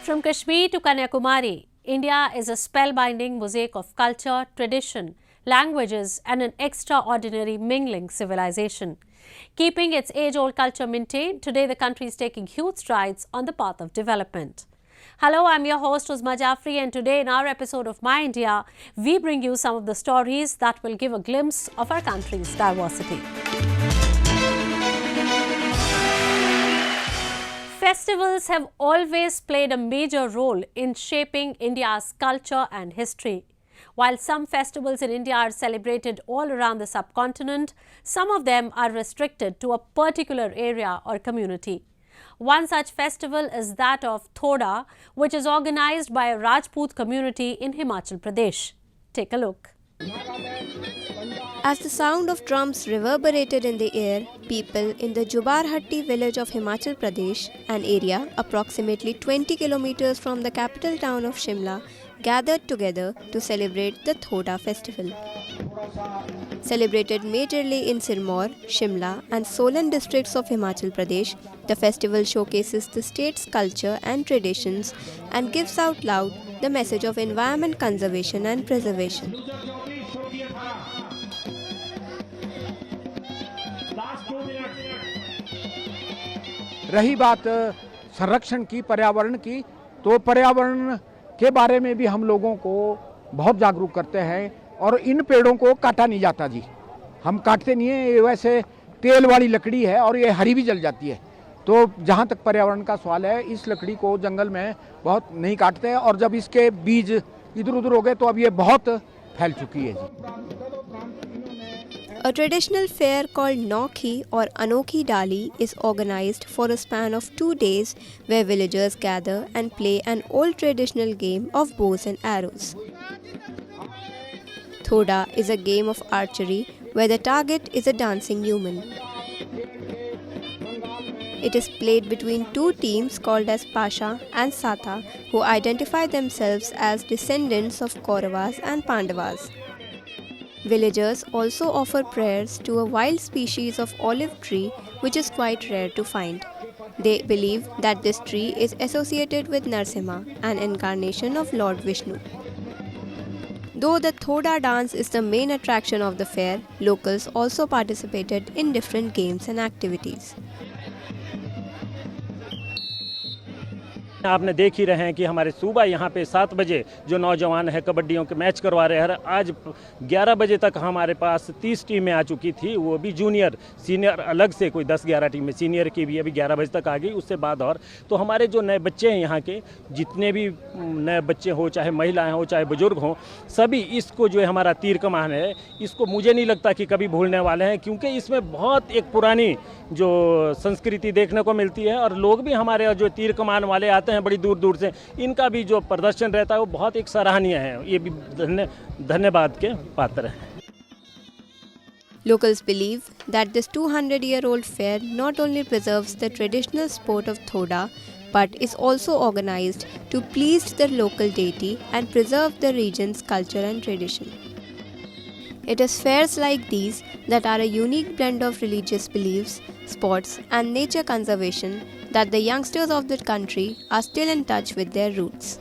From Kashmir to Kanyakumari, India is a spellbinding mosaic of culture, tradition, languages and an extraordinary mingling civilization. Keeping its age-old culture maintained, today the country is taking huge strides on the path of development. Hello, I'm your host Uzma Jafri, and today in our episode of My India, we bring you some of the stories that will give a glimpse of our country's diversity. Festivals have always played a major role in shaping India's culture and history. While some festivals in India are celebrated all around the subcontinent, some of them are restricted to a particular area or community. One such festival is that of Thoda, which is organized by a Rajput community in Himachal Pradesh. Take a look. As the sound of drums reverberated in the air, people in the Jubarhatti village of Himachal Pradesh, an area approximately 20 kilometers from the capital town of Shimla, gathered together to celebrate the Thoda festival. Celebrated majorly in Sirmaur, Shimla and Solan districts of Himachal Pradesh, the festival showcases the state's culture and traditions and gives out loud the message of environment conservation and preservation. रही बात संरक्षण की, पर्यावरण की, तो पर्यावरण के बारे में भी हम लोगों को बहुत जागरूक करते हैं और इन पेड़ों को काटा नहीं जाता जी। हम काटते नहीं है, ये वैसे तेल वाली लकड़ी है और ये हरी भी जल जाती है। तो जहाँ तक पर्यावरण का सवाल है, इस लकड़ी को जंगल में बहुत नहीं काटते हैं और जब इसके बीज इधर उधर हो गए तो अब ये बहुत फैल चुकी है जी। A traditional fair called Nokhi or Anokhi Dali is organized for a span of 2 days where villagers gather and play an old traditional game of bows and arrows. Thoda is a game of archery where the target is a dancing human. It is played between two teams called as Pasha and Sata, who identify themselves as descendants of Kauravas and Pandavas. Villagers also offer prayers to a wild species of olive tree which is quite rare to find. They believe that this tree is associated with Narsimha, an incarnation of Lord Vishnu. Though the Thoda dance is the main attraction of the fair, locals also participated in different games and activities. आपने देख ही रहे हैं कि हमारे सुबह यहाँ पे 7 बजे जो नौजवान है कबड्डियों के मैच करवा रहे हैं। आज 11 बजे तक हमारे पास 30 टीमें आ चुकी थी, वो भी जूनियर सीनियर अलग से कोई 10-11 टीमें, सीनियर की भी अभी 11 बजे तक आ गई। उससे बाद और तो हमारे जो नए बच्चे हैं यहाँ के, जितने भी नए बच्चे हो, चाहे महिलाएं हो चाहे बुजुर्ग हों, सभी इसको जो है हमारा तीर कमान है, इसको मुझे नहीं लगता कि कभी भूलने वाले हैं, क्योंकि इसमें बहुत एक पुरानी जो संस्कृति देखने को मिलती है और लोग भी हमारे जो तीर कमान वाले आते हैं बड़ी दूर दूर से, इनका भी जो प्रदर्शन रहता है वो बहुत एक सराहनीय है। ये भी धन्यवाद के पात्र है। Locals believe that this 200-year-old fair not only preserves the traditional sport of Thoda, but is also organized to please the local deity and preserve the region's culture and tradition. It is fairs like these that are a unique blend of religious beliefs, sports and nature conservation that the youngsters of the country are still in touch with their roots.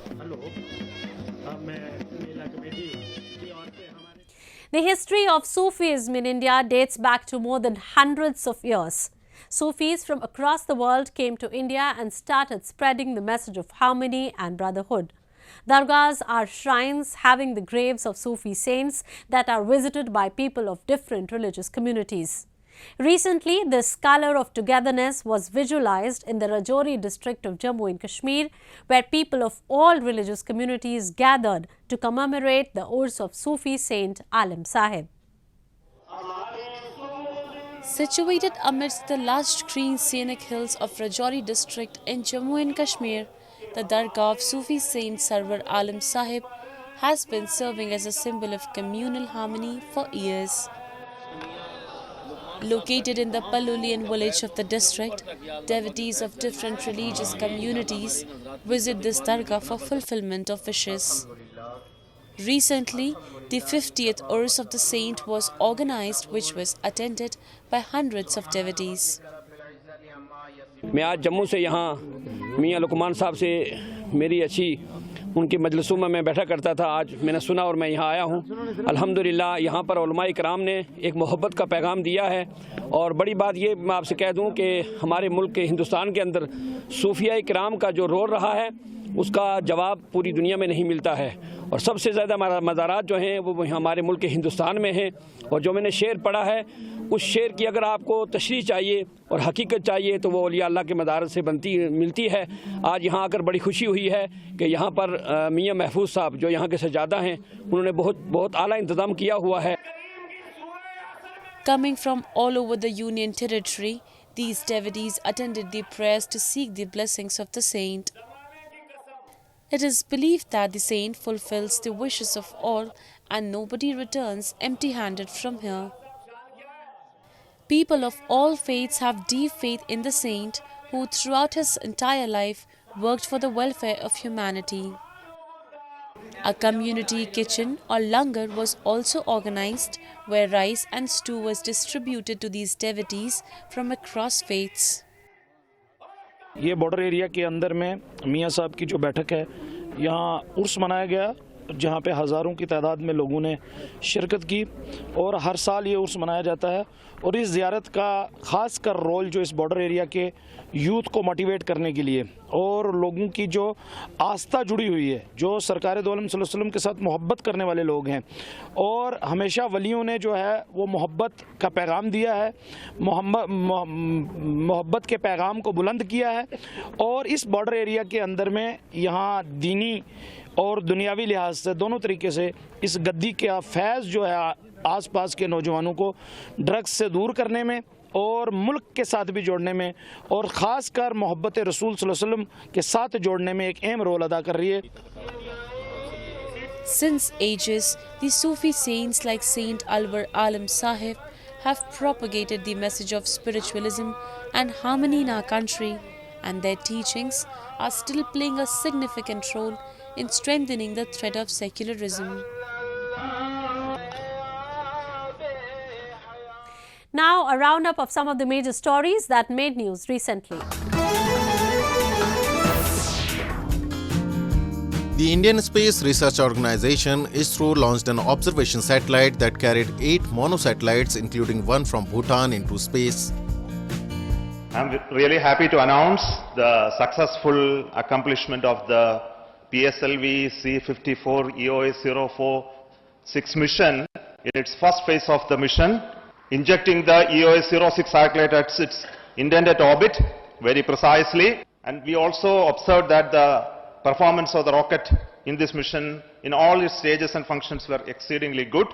The history of Sufism in India dates back to more than hundreds of years. Sufis from across the world came to India and started spreading the message of harmony and brotherhood. Dargahs are shrines having the graves of Sufi saints that are visited by people of different religious communities. Recently, this color of togetherness was visualized in the Rajouri district of Jammu and Kashmir, where people of all religious communities gathered to commemorate the Urs of Sufi saint Sahib. Situated amidst the lush green scenic hills of Rajouri district in Jammu and Kashmir, the Dargah of Sufi saint Sarwar Sahib has been serving as a symbol of communal harmony for years. Located in the Palulian village of the district, devotees of different religious communities visit this Dargah for fulfillment of wishes. Recently, the 50th Urs of the saint was organized, which was attended by hundreds of devotees. मैं आज जम्मू से यहाँ मियाँ लुकमान साहब से मेरी अच्छी उनकी मजलिसों में मैं बैठा करता था। आज मैंने सुना और मैं यहाँ आया हूँ। अल्हम्दुलिल्लाह यहाँ पर उलमाए किराम ने एक मोहब्बत का पैगाम दिया है। और बड़ी बात ये मैं आपसे कह दूँ कि हमारे मुल्क के हिंदुस्तान के अंदर सूफिया किराम का जो रोल रहा है उसका जवाब पूरी दुनिया में नहीं मिलता है। और सबसे ज़्यादा मज़ारात जो हैं वो हमारे मुल्क के हिंदुस्तान में हैं। और जो मैंने शेर पढ़ा है उस शेर की अगर आपको तशरीह चाहिए और हकीकत चाहिए तो वो औलिया अल्लाह के मदारत से मिलती है। आज यहाँ आकर बड़ी खुशी हुई है कि यहाँ पर मियाँ महफूज साहब जो यहाँ के सजादा हैं उन्होंने बहुत आला इंतज़ाम किया हुआ है। Coming from all over the Union territory, these devotees attended the prayers to seek the blessings of the saint. It is believed that the saint fulfills the wishes of all and nobody returns empty-handed from here. People of all faiths have deep faith in the saint who throughout his entire life worked for the welfare of humanity. A community kitchen or langar was also organized where rice and stew was distributed to these devotees from across faiths. ये border area के अंदर में मियाँ साहब की जो बैठक है यहाँ उर्स मनाया गया जहाँ पे हज़ारों की तादाद में लोगों ने शिरकत की और हर साल ये उर्स मनाया जाता है। और इस ज़ियारत का ख़ास कर रोल जो इस बॉर्डर एरिया के यूथ को मोटिवेट करने के लिए और लोगों की जो आस्था जुड़ी हुई है, जो सरकार दो आलम सल्लल्लाहु अलैहि वसल्लम के साथ मोहब्बत करने वाले लोग हैं और हमेशा वलियों ने जो है वो मोहब्बत का पैगाम दिया है, मोहब्बत के पैगाम को बुलंद किया है। और इस बॉर्डर एरिया के अंदर में यहाँ दीनी और दुनियावी लिहाज से दोनों तरीके से इस गद्दी का फैज़ जो है आसपास के नौजवानों को ड्रग्स से दूर करने में और मुल्क के साथ भी जोड़ने में और ख़ास कर मोहब्बत रसूल सल्लल्लाहु अलैहि वसल्लम के साथ जोड़ने में एक अहम रोल अदा कर रही है। Since ages, the Sufi saints like Saint Alvar Alam Sahib have propagated the message of spiritualism and harmony in our country, and their teachings are still playing a significant role in strengthening the threat of secularism. Now, a roundup of some of the major stories that made news recently. The Indian Space Research Organisation ISRO launched an observation satellite that carried 8 monosatellites, including one from Bhutan, into space. I'm really happy to announce the successful accomplishment of the PSLV C54 EOS 046 mission in its first phase of the mission, injecting the EOS 06 satellite at its intended orbit very precisely. And we also observed that the performance of the rocket in this mission in all its stages and functions were exceedingly good.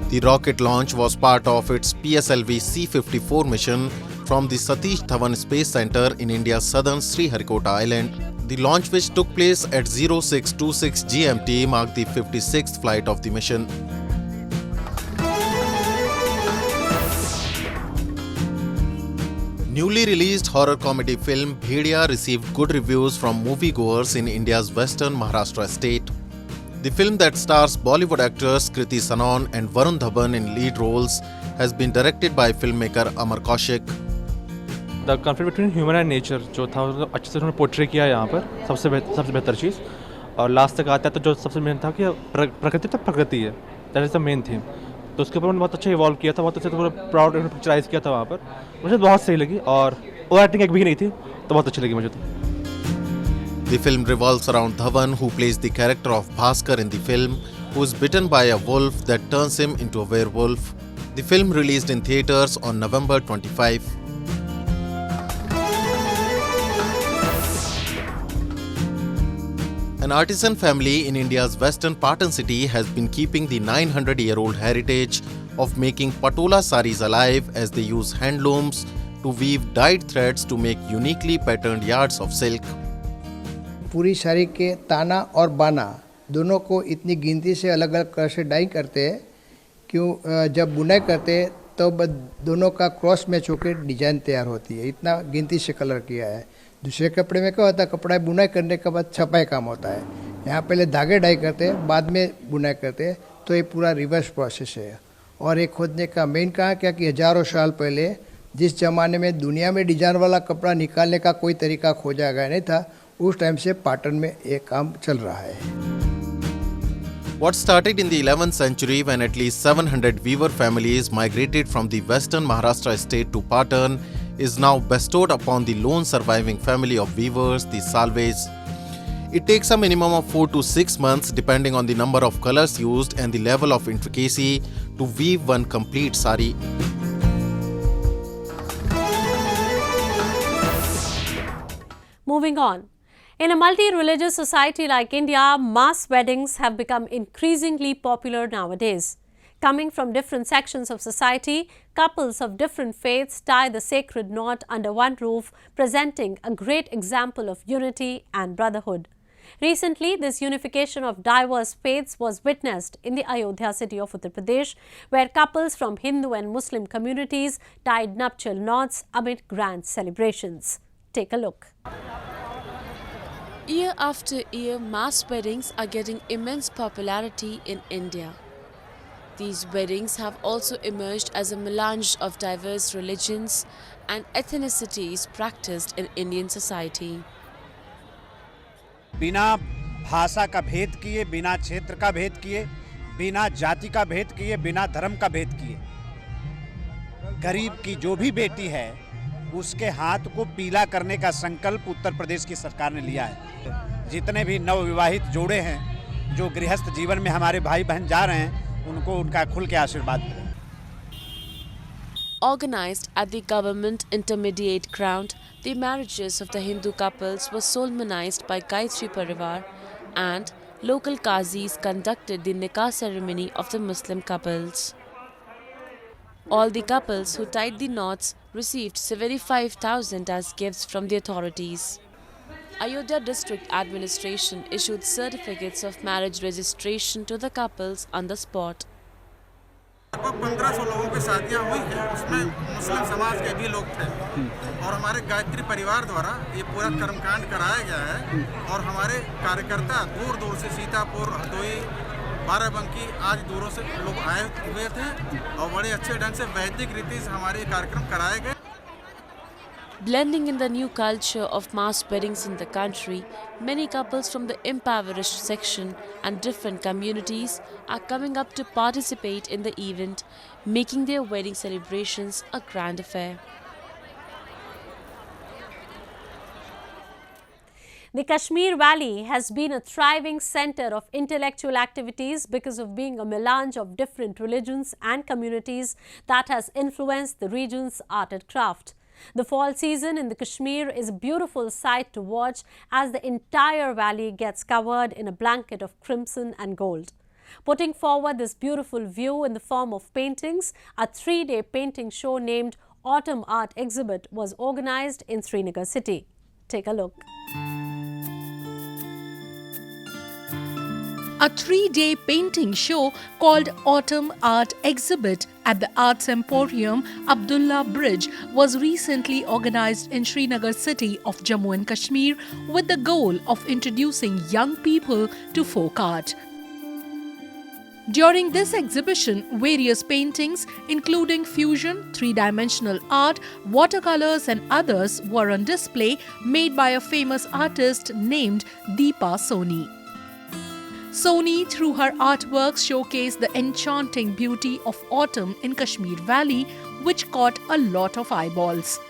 The rocket launch was part of its PSLV C54 mission from the Satish Dhawan Space Center in India's southern Sriharikota Island. The launch, which took place at 0626 GMT, marked the 56th flight of the mission. Newly released horror comedy film Bhediya received good reviews from moviegoers in India's western Maharashtra state. The film, that stars Bollywood actors Kriti Sanon and Varun Dhawan in lead roles, has been directed by filmmaker Amar Kaushik. The conflict between human and nature जो था उसको अच्छे से उन्होंने portray किया यहाँ पर सबसे बेहतर चीज़। और लास्ट तक आता है तो जो सबसे मेन था कि प्रकृति तो प्रकृति है, that is the main theme. तो उसके ऊपर उन्होंने बहुत अच्छा इवॉल्व किया था, बहुत अच्छे से पूरा प्राउड पिक्चराइज किया था वहाँ पर। मुझे बहुत सही लगी और ओवर एक्टिंग एक भी नहीं थी तो बहुत अच्छी लगी मुझे तो। The film revolves around Dhawan, who plays the character of Bhaskar in the film, who is bitten by a wolf that turns him into a werewolf. The film released in theatres on November 25. An artisan family in India's western Patan city has been keeping the 900-year-old heritage of making patola saris alive as they use handlooms to weave dyed threads to make uniquely patterned yards of silk. पूरी साड़ी के ताना और बाना दोनों को इतनी गिनती से अलग अलग कलर से डाई करते हैं क्यों जब बुनाई करते हैं तो दोनों का क्रॉस मैच होकर डिजाइन तैयार होती है। इतना गिनती से कलर किया है। दूसरे कपड़े में क्या होता है, कपड़ा बुनाई करने के बाद छपाई काम होता है। यहाँ पहले धागे डाई करते हैं, बाद में बुनाई करते हैं, तो ये पूरा रिवर्स प्रोसेस है। और ये खोदने का मेन कहा क्या कि हज़ारों साल पहले जिस ज़माने में दुनिया में डिजाइन वाला कपड़ा निकालने का कोई तरीका खोजा गया नहीं था, उस टाइम से पाटन में ये काम चल रहा है। What started in the 11th century when at least 700 weaver families migrated from the western Maharashtra state to Patan is now bestowed upon the lone surviving family of weavers, the Salves. It takes a minimum of 4 to 6 months depending on the number of colors used and the level of intricacy to weave one complete sari. Moving on. In a multi-religious society like India, mass weddings have become increasingly popular nowadays. Coming from different sections of society, couples of different faiths tie the sacred knot under one roof, presenting a great example of unity and brotherhood. Recently, this unification of diverse faiths was witnessed in the Ayodhya city of Uttar Pradesh, where couples from Hindu and Muslim communities tied nuptial knots amid grand celebrations. Take a look. Year after year, mass weddings are getting immense popularity in India. These weddings have also emerged as a melange of diverse religions and ethnicities practiced in Indian society. बिना भाषा का भेद किए, बिना क्षेत्र का भेद किए, बिना जाति का भेद किए, बिना धर्म का भेद किए, गरीब की जो भी बेटी है उसके हाथ को पीला करने का संकल्प उत्तर प्रदेश की सरकार ने लिया है। जितने भी नवविवाहित जोड़े हैं जो गृहस्थ जीवन में हमारे भाई बहन जा रहे हैं, उनको उनका खुल के आशीर्वाद दें। Organized at the government intermediate ground, the marriages of the Hindu couples were solemnized by Gayatri Parivar, and local qazis conducted the nikah ceremony of the Muslim couples. All the couples who tied the knots received 75,000 as gifts from the authorities. Ayodhya district administration issued certificates of marriage registration to the couples on the spot. लगभग 1500 लोगों की शादियां हुई हैं, उसमें मुस्लिम समाज के भी लोग थे और हमारे गायत्री परिवार द्वारा ये पूरा कर्मकांड कराया गया है और हमारे कार्यकर्ता दूर दूर से सीतापुर, हरदोई, बाराबंकी आदि दूरों से लोग आए हुए थे और बड़े अच्छे ढंग से वैदिक रीति से हमारे कार्यक्रम कराए गए। Blending in the new culture of mass weddings in the country, many couples from the impoverished section and different communities are coming up to participate in the event, making their wedding celebrations a grand affair. The Kashmir Valley has been a thriving center of intellectual activities because of being a melange of different religions and communities that has influenced the region's art and craft. The fall season in the Kashmir is a beautiful sight to watch as the entire valley gets covered in a blanket of crimson and gold. Putting forward this beautiful view in the form of paintings, a 3-day painting show named Autumn Art Exhibit was organized in Srinagar city. Take a look. A 3-day painting show called Autumn Art Exhibit at the Arts Emporium Abdullah Bridge was recently organized in Srinagar city of Jammu and Kashmir with the goal of introducing young people to folk art. During this exhibition, various paintings including fusion, 3-dimensional art, watercolors and others were on display made by a famous artist named Deepa Soni. Soni, through her artworks, showcased the enchanting beauty of autumn in Kashmir Valley, which caught a lot of eyeballs.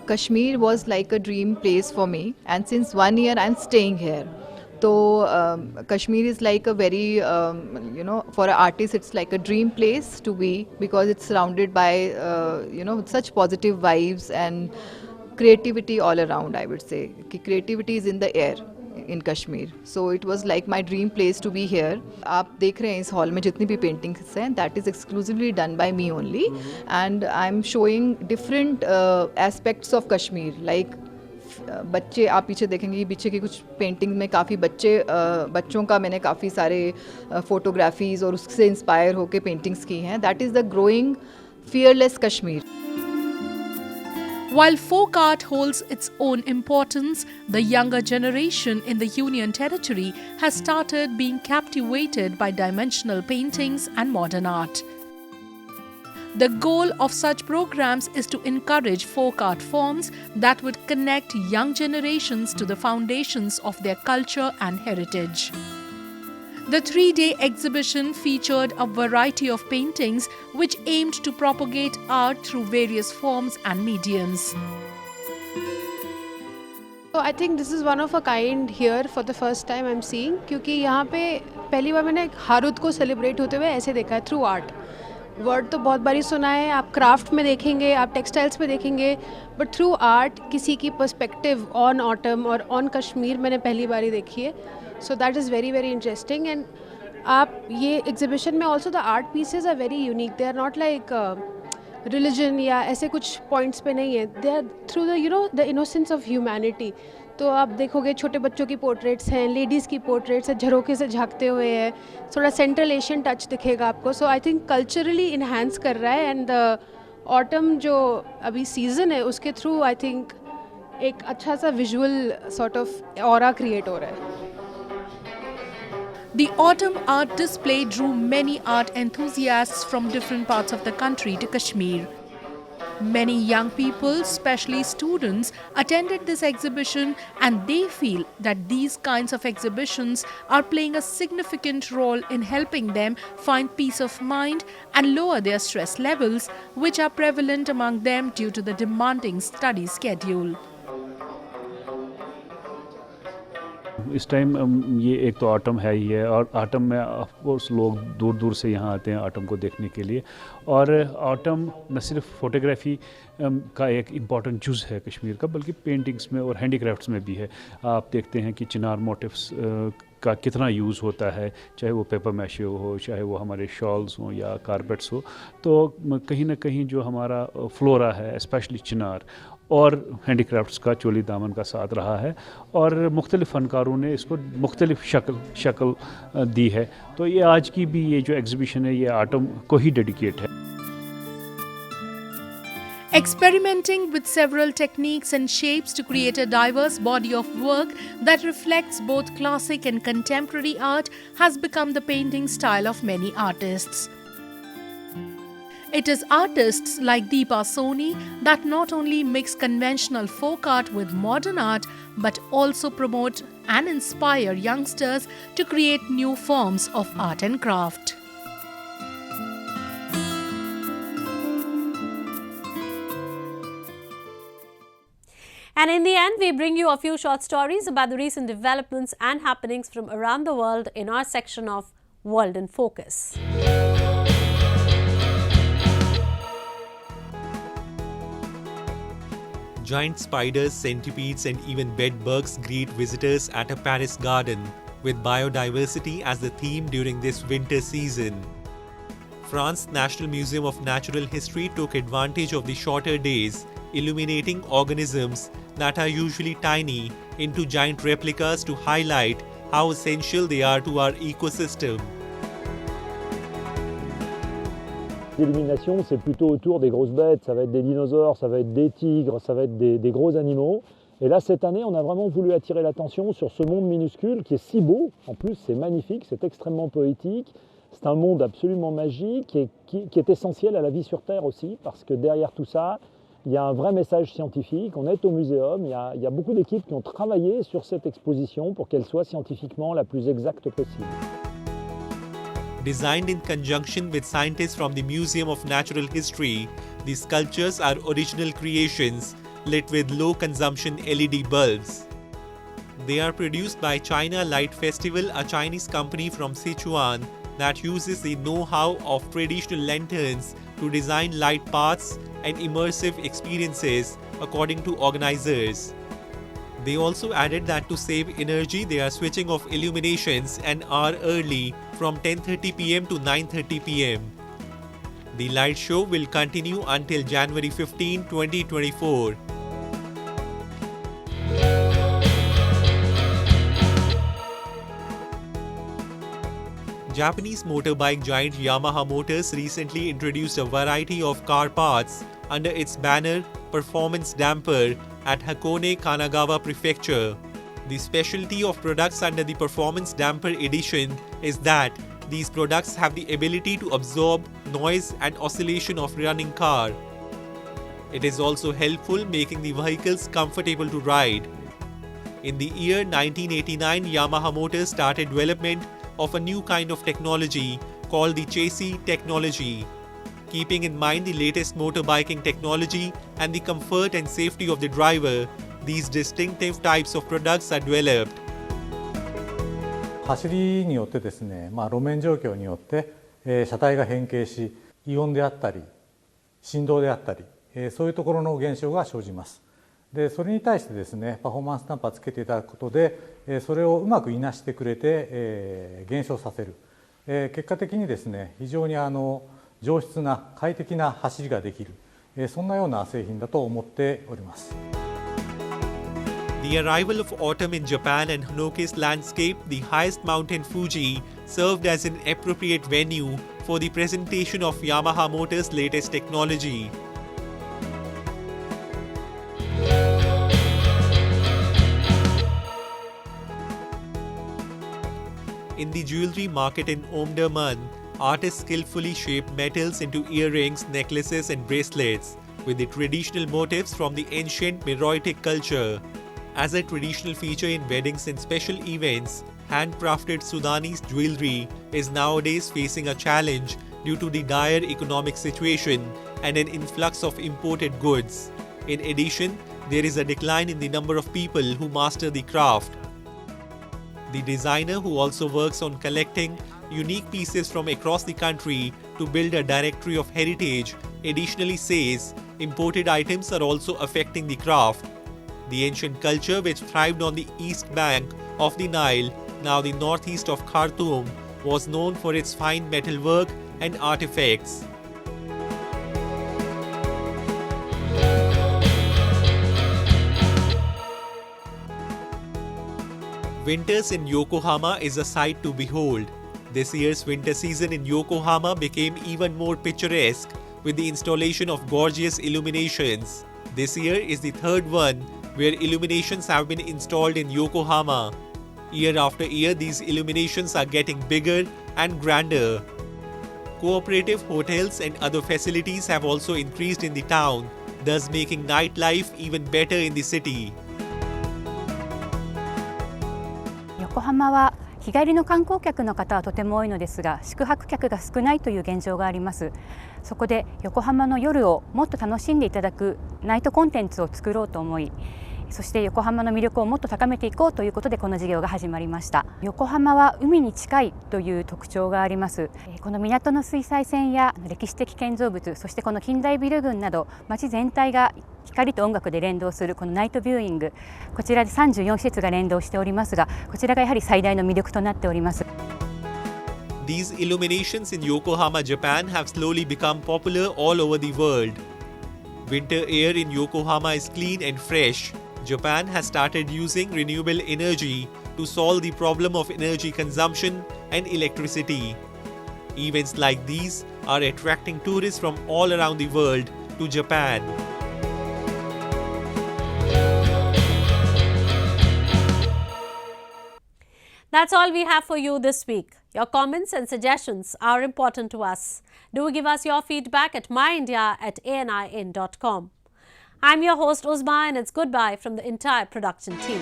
Kashmir was like a dream place for me, and since 1 year I'm staying here. So Kashmir is like a very, for an artist it's like a dream place to be because it's surrounded by, such positive vibes and creativity all around. I would say creativity is in the air in Kashmir. So it was like my dream place to be here. आप देख रहे हैं इस hall में जितनी भी paintings हैं, that is exclusively done by me only, and I'm showing different aspects of Kashmir. Like बच्चे, आप पीछे देखेंगे पीछे की कुछ पेंटिंग में काफ़ी बच्चों का मैंने काफ़ी सारे फोटोग्राफीज़ और उससे इंस्पायर होकर पेंटिंग्स की हैं. That is the growing fearless Kashmir. While folk art holds its own importance, the younger generation in the Union Territory has started being captivated by dimensional paintings and modern art. The goal of such programs is to encourage folk art forms that would connect young generations to the foundations of their culture and heritage. The 3-day exhibition featured a variety of paintings which aimed to propagate art through various forms and mediums. So I think this is one of a kind here for the first time I'm seeing, क्योंकि यहाँ पे पहली बार मैंने हारुद को celebrate होते हुए ऐसे देखा है थ्रू आर्ट. वर्ड तो बहुत बारी सुना है, आप क्राफ्ट में देखेंगे, आप टेक्सटाइल्स में देखेंगे, बट थ्रू आर्ट किसी की पर्सपेक्टिव ऑन ऑटम और ऑन कश्मीर मैंने पहली बारी देखी है. So that is very very interesting. And आप ये एग्जिबिशन में also the art pieces are very unique. They are not like religion या ऐसे कुछ पॉइंट्स पे नहीं है. They are through the the innocence of humanity. तो आप देखोगे छोटे बच्चों की पोर्ट्रेट्स हैं, लेडीज़ की पोर्ट्रेट्स हैं, झरोखे से झांकते हुए हैं, थोड़ा सेंट्रल एशियन टच दिखेगा आपको. सो आई थिंक कल्चरली इन्हांस कर रहा है. एंड द ऑटम जो अभी सीज़न है उसके थ्रू आई थिंक एक अच्छा सा visual sort of aura create हो रहा है. The autumn art display drew many art enthusiasts from different parts of the country to Kashmir. Many young people, especially students, attended this exhibition, and they feel that these kinds of exhibitions are playing a significant role in helping them find peace of mind and lower their stress levels, which are prevalent among them due to the demanding study schedule. इस time ये एक तो autumn है ही है, और autumn में of course लोग दूर दूर से यहाँ आते हैं ऑटम को देखने के लिए. और ऑटम न सिर्फ फोटोग्राफी का एक इम्पॉर्टेंट जुज़ है कश्मीर का, बल्कि पेंटिंग्स में और हैंडीक्राफ्ट्स में भी है. आप देखते हैं कि चिनार मोटिव्स का कितना यूज़ होता है, चाहे वो पेपर मैशे हो, चाहे वो हमारे शॉल्स हों या कारपेट्स हो. तो कहीं ना कहीं जो हमारा फ्लोरा है, स्पेशली चिनार और हैंडीक्राफ्ट्स का चोली दामन का साथ रहा है, और मुख्तलिफ़ फ़नकारों ने इसको मुख्तलिफ़ शक्ल दी है. तो ये आज की भी ये जो एग्ज़िबिशन है ये आटम को ही डेडिकेट है. Experimenting with several techniques and shapes to create a diverse body of work that reflects both classic and contemporary art has become the painting style of many artists. It is artists like Deepa Soni that not only mix conventional folk art with modern art, but also promote and inspire youngsters to create new forms of art and craft. And in the end, we bring you a few short stories about the recent developments and happenings from around the world in our section of World in Focus. Giant spiders, centipedes and even bedbugs greet visitors at a Paris garden, with biodiversity as the theme during this winter season. France's National Museum of Natural History took advantage of the shorter days, illuminating organisms that are usually tiny into giant replicas to highlight how essential they are to our ecosystem. L'illumination, c'est plutôt autour des grosses bêtes, ça va être des dinosaures, ça va être des tigres, ça va être des gros animaux. Et là, cette année, on a vraiment voulu attirer l'attention sur ce monde minuscule qui est si beau. En plus, c'est magnifique, c'est extrêmement poétique. C'est un monde absolument magique et qui est essentiel à la vie sur Terre aussi, parce que derrière tout ça, il y a un vrai message scientifique. On est au muséum, il y a beaucoup d'équipes qui ont travaillé sur cette exposition pour qu'elle soit scientifiquement la plus exacte possible. Designed in conjunction with scientists from the Museum of Natural History, these sculptures are original creations lit with low-consumption LED bulbs. They are produced by China Light Festival, a Chinese company from Sichuan that uses the know-how of traditional lanterns to design light paths and immersive experiences, according to organizers. They also added that to save energy, they are switching off illuminations an hour early from 10:30 p.m. to 9:30 p.m. The light show will continue until January 15, 2024. Japanese motorbike giant Yamaha Motors recently introduced a variety of car parts under its banner Performance Damper at Hakone, Kanagawa Prefecture. The specialty of products under the Performance Damper edition is that These products have the ability to absorb noise and oscillation of running car. It is also helpful making the vehicles comfortable to ride. In the year 1989, Yamaha Motors started development of a new kind of technology called the chassis technology. Keeping in mind the latest motorbiking technology and the comfort and safety of the driver, these distinctive types of products are developed. 走りによってですね、路面状況によって、車体が変形し、異音であったり、振動であったり、そういうところの現象が生じます。で、それに対してですね、パフォーマンスタンパーつけていただくことで、それをうまくいなしてくれて、減少させる。結果的にですね、非常に上質な快適な走りができる、そんなような製品だと思っております。The arrival of autumn in Japan and snow-kissed landscape, the highest mountain Fuji, served as an appropriate venue for the presentation of Yamaha Motors' latest technology. In the jewelry market in Omdurman, artists skillfully shape metals into earrings, necklaces and bracelets with the traditional motifs from the ancient Meroitic culture. As a traditional feature in weddings and special events, handcrafted Sudanese jewelry is nowadays facing a challenge due to the dire economic situation and an influx of imported goods. In addition, there is a decline in the number of people who master the craft. The designer, who also works on collecting unique pieces from across the country to build a directory of heritage, additionally says imported items are also affecting the craft. The ancient culture, which thrived on the east bank of the Nile, now the northeast of Khartoum, was known for its fine metalwork and artifacts. Winters in Yokohama is a sight to behold. This year's winter season in Yokohama became even more picturesque with the installation of gorgeous illuminations. This year is the third one where illuminations have been installed in Yokohama. Year after year, these illuminations are getting bigger and grander. Cooperative hotels and other facilities have also increased in the town, thus making nightlife even better in the city. 横浜は日帰りの観光客の方はとても多いのですが、宿泊客が少ないという現状があります。そこで横浜の夜をもっと楽しんでいただくナイトコンテンツを作ろうと思い、そして横浜の魅力をもっと高めていこうということでこの事業が始まりました。横浜は海に近いという特徴があります。この港の水彩線や歴史的建造物、そしてこの近代ビル群など街全体が光と音楽で連動するこのナイトビューイング、こちらで34施設が連動しておりますが、こちらがやはり最大の魅力となっております。These illuminations in Yokohama, Japan have slowly become popular all over the world. Winter air in Yokohama is clean and fresh. Japan has started using renewable energy to solve the problem of energy consumption and electricity. Events like these are attracting tourists from all around the world to Japan. That's all we have for you this week. Your comments and suggestions are important to us. Do give us your feedback at myindia@anin.com. I'm your host Uzma, and it's goodbye from the entire production team.